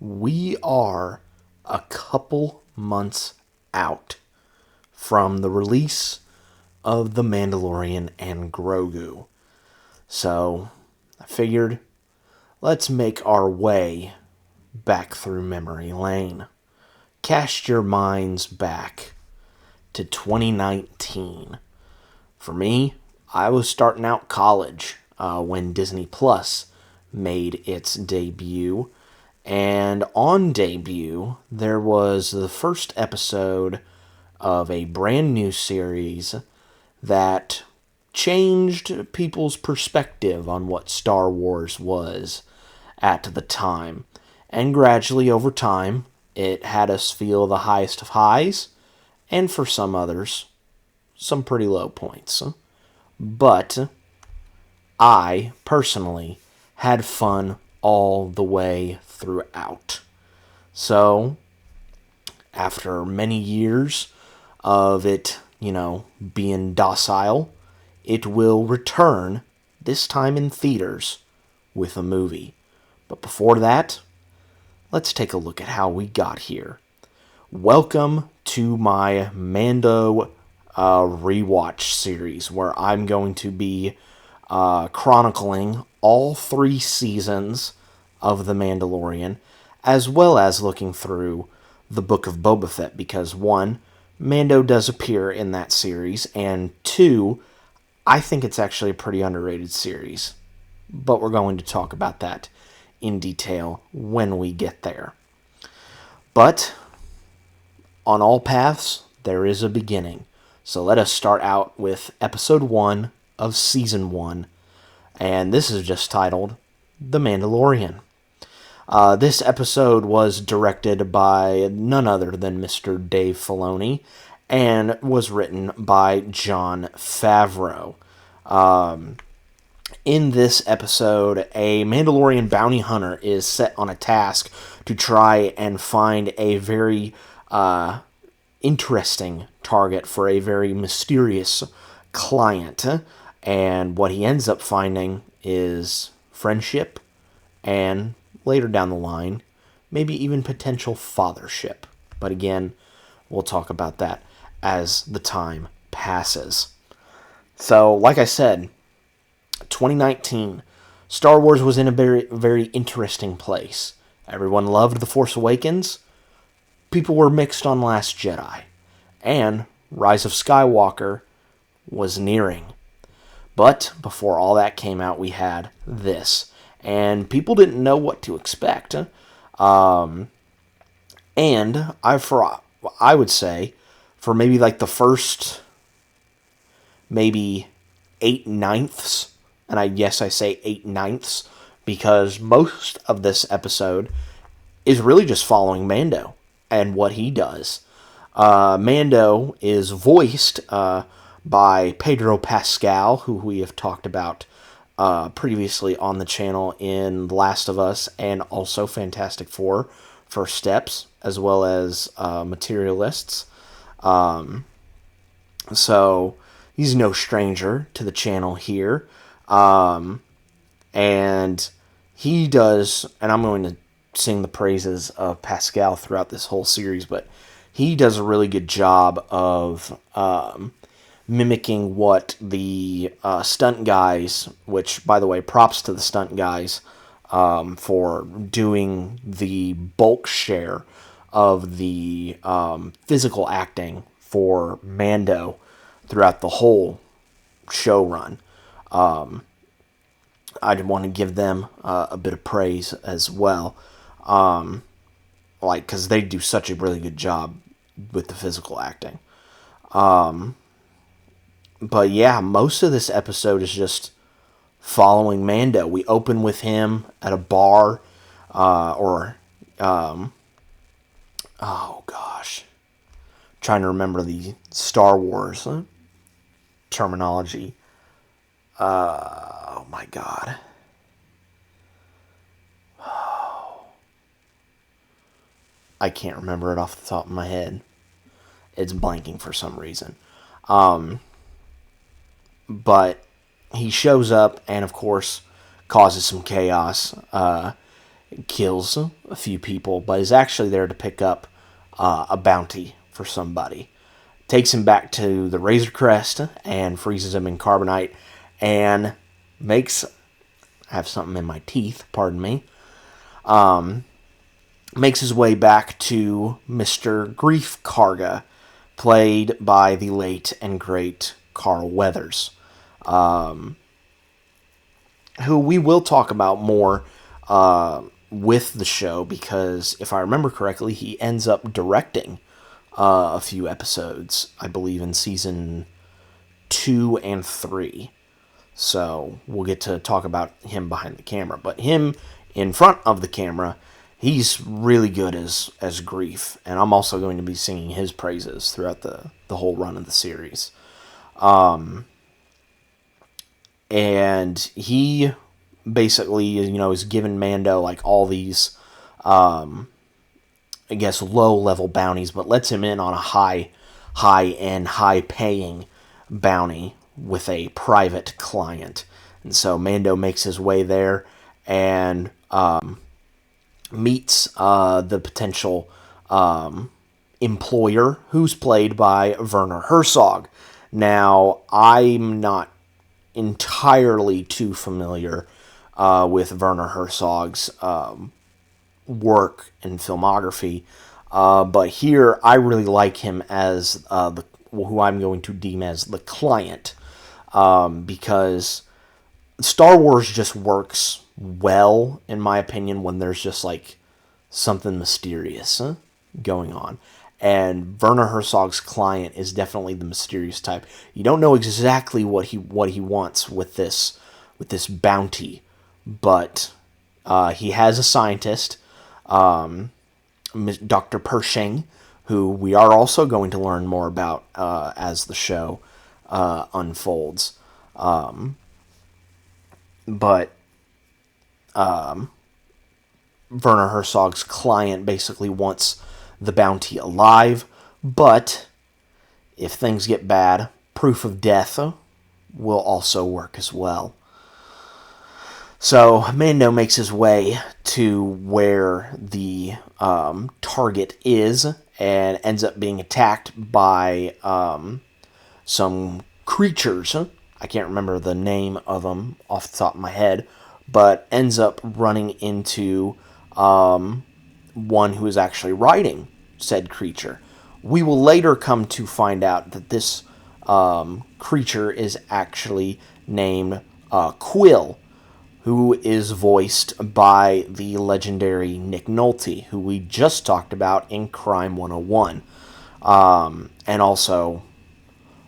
we are a couple months out from the release of The Mandalorian and Grogu. So, I figured, let's make our way back through memory lane. Cast your minds back to 2019. For me, I was starting out college when Disney Plus made its debut. And on debut, there was the first episode of a brand new series that changed people's perspective on what Star Wars was at the time. And gradually over time, it had us feel the highest of highs, and for some others, some pretty low points. But I, personally, had fun all the way throughout. So, after many years of it, being docile, it will return, this time in theaters, with a movie. But before that, let's take a look at how we got here. Welcome to my Mando rewatch series, where I'm going to be chronicling all 3 seasons of The Mandalorian, as well as looking through the Book of Boba Fett, because 1, Mando does appear in that series, and 2, I think it's actually a pretty underrated series. But we're going to talk about that in detail when we get there. But on all paths, there is a beginning. So let us start out with episode 1 of season 1. And this is just titled The Mandalorian. This episode was directed by none other than Mr. Dave Filoni and was written by Jonfavreau. In this episode, a Mandalorian bounty hunter is set on a task to try and find a very interesting target for a very mysterious client. And what he ends up finding is friendship and, later down the line, maybe even potential fathership. But again, we'll talk about that as the time passes. So, like I said, 2019, Star Wars was in a very, very interesting place. Everyone loved The Force Awakens. People were mixed on Last Jedi. And Rise of Skywalker was nearing. But before all that came out, we had this. And people didn't know what to expect. And I would say, for maybe like the first, maybe 8/9, and I say 8/9, because most of this episode is really just following Mando and what he does. Mando is voiced by pedropascal, who we have talked about previously on the channel in The Last of Us and also Fantastic Four First Steps, as well as Materialists. So he's no stranger to the channel here. And he does, and I'm going to sing the praises of Pascal throughout this whole series, but he does a really good job of mimicking what the stunt guys, which, by the way, props to the stunt guys for doing the bulk share of the physical acting for Mando throughout the whole show run. I'd want to give them a bit of praise as well, because they do such a really good job with the physical acting. But yeah, most of this episode is just following Mando. We open with him at a bar, oh gosh, trying to remember the Star Wars terminology. Oh my god. I can't remember it off the top of my head. It's blanking for some reason. But he shows up and, of course, causes some chaos. kills a few people, but is actually there to pick up a bounty for somebody. Takes him back to the Razor Crest and freezes him in carbonite and makes... I have something in my teeth, pardon me. Makes his way back to Mr. Grief Karga, played by the late and great Carlweathers, who we will talk about more with the show, because if I remember correctly, he ends up directing a few episodes, I believe in season 2 and 3. So we'll get to talk about him behind the camera. But him in front of the camera, he's really good as Grief. And I'm also going to be singing his praises throughout the whole run of the series. And he basically, is giving Mando like all these, I guess, low-level bounties, but lets him in on a high-end, high-paying bounty with a private client. And so Mando makes his way there and meets the potential employer, who's played by wernerherzog. Now, I'm not entirely too familiar with wernerherzog's work and filmography, but here I really like him as who I'm going to deem as the client, because Star Wars just works well, in my opinion, when there's just like something mysterious going on. And Werner Herzog's client is definitely the mysterious type. You don't know exactly what he wants with this bounty, but he has a scientist, Dr. Pershing, who we are also going to learn more about as the show unfolds. But Werner Herzog's client basically wants the bounty alive, but if things get bad, proof of death will also work as well. So Mando makes his way to where the target is and ends up being attacked by some creatures. I can't remember the name of them off the top of my head, but ends up running into one who is actually riding said creature. We will later come to find out that this creature is actually named Quill, who is voiced by the legendary Nick Nolte, who we just talked about in Crime 101, and also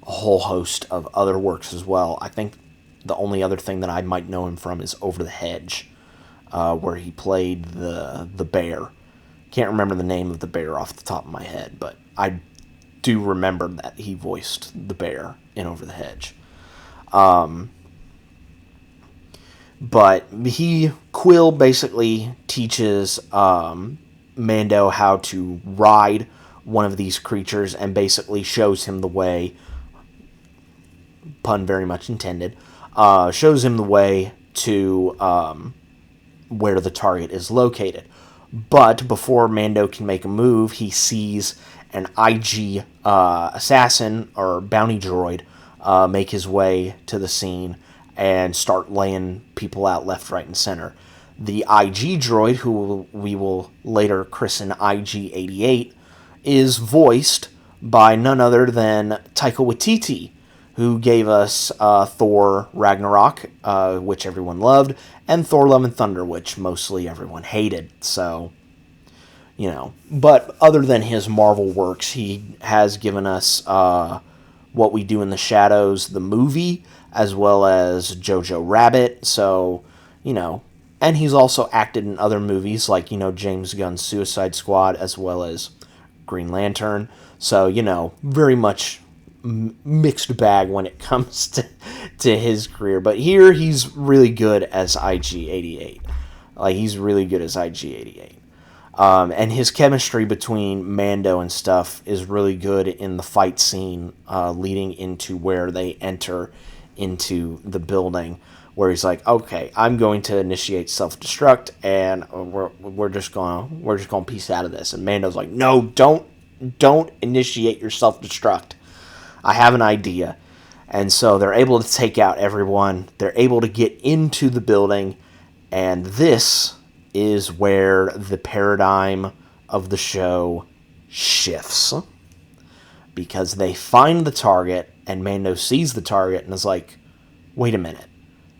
a whole host of other works as well. I think the only other thing that I might know him from is Over the Hedge, where he played the bear. Can't remember the name of the bear off the top of my head, but I do remember that he voiced the bear in Over the Hedge. But Quill basically teaches Mando how to ride one of these creatures and basically shows him the way, pun very much intended, shows him the way to where the target is located. But before Mando can make a move, he sees an IG assassin or bounty droid make his way to the scene and start laying people out left, right, and center. The IG droid, who we will later christen IG-88, is voiced by none other than taikawaititi, who gave us Thor Ragnarok, which everyone loved, and Thor Love and Thunder, which mostly everyone hated. So, but other than his Marvel works, he has given us What We Do in the Shadows, the movie, as well as Jojo Rabbit. So, and he's also acted in other movies like, James Gunn's Suicide Squad, as well as Green Lantern. So, very much mixed bag when it comes to his career. But here he's really good as IG-88. He's really good as IG-88. And his chemistry between Mando and stuff is really good in the fight scene leading into where they enter into the building, where he's like, okay, I'm going to initiate self-destruct, and we're just gonna piece out of this. And Mando's like, no, don't initiate your self-destruct. I have an idea. And so they're able to take out everyone. They're able to get into the building, and this is where the paradigm of the show shifts. Because they find the target, and Mando sees the target and is like, wait a minute.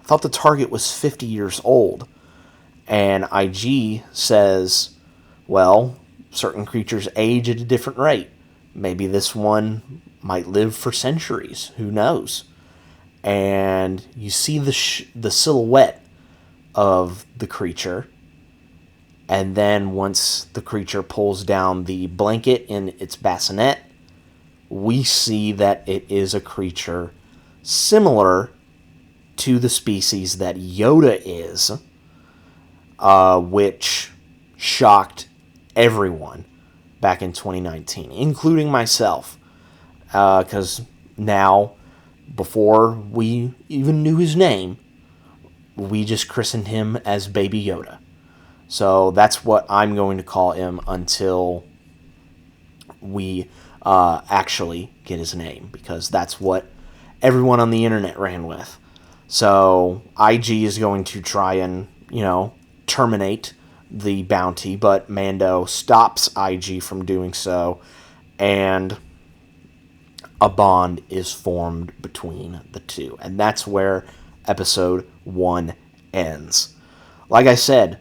I thought the target was 50 years old. And IG says, well, certain creatures age at a different rate. Maybe this one might live for centuries. Who knows? And you see the silhouette of the creature. And then once the creature pulls down the blanket in its bassinet, we see that it is a creature similar to the species that Yoda is, which shocked everyone back in 2019, including myself. Because now, before we even knew his name, we just christened him as Baby Yoda. So that's what I'm going to call him until we actually get his name, because that's what everyone on the internet ran with. So IG is going to try and, terminate the bounty, but Mando stops IG from doing so, and a bond is formed between the two. And that's where episode 1 ends. Like I said,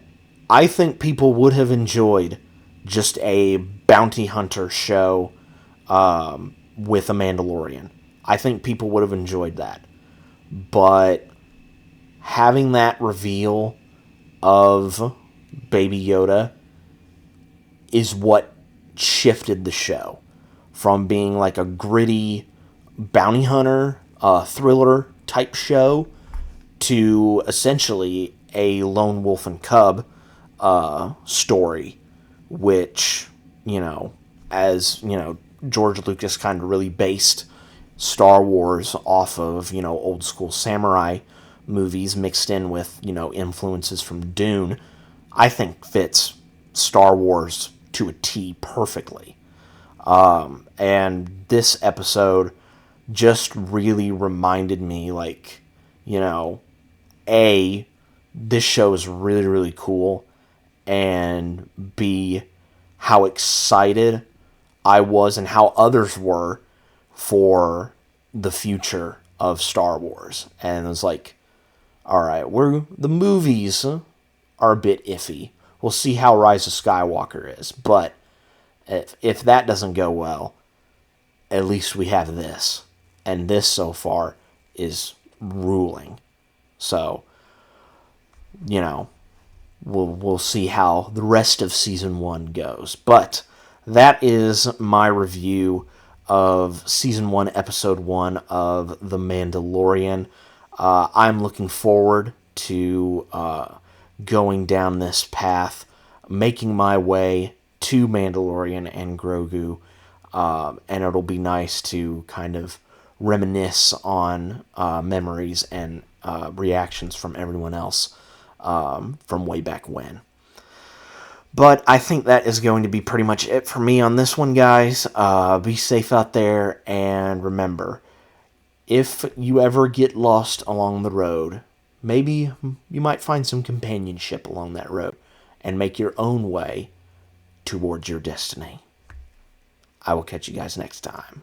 I think people would have enjoyed just a bounty hunter show with a Mandalorian. I think people would have enjoyed that. But having that reveal of Baby Yoda is what shifted the show from being like a gritty bounty hunter, thriller type show to essentially a lone wolf and cub story, which, as, George Lucas kind of really based Star Wars off of, old school samurai movies mixed in with, influences from Dune, I think fits Star Wars to a T perfectly. And this episode just really reminded me, like, A, this show is really, really cool, and B, how excited I was and how others were for the future of Star Wars. And it was like, all right, the movies are a bit iffy. We'll see how Rise of Skywalker is. But if that doesn't go well, at least we have this. And this so far is ruling. So, we'll see how the rest of season 1 goes. But that is my review of season 1, episode 1 of The Mandalorian. I'm looking forward to going down this path, making my way to Mandalorian and Grogu, and it'll be nice to kind of reminisce on memories and reactions from everyone else from way back when. But I think that is going to be pretty much it for me on this one, guys. Be safe out there, and remember, if you ever get lost along the road, maybe you might find some companionship along that road and make your own way towards your destiny. I will catch you guys next time.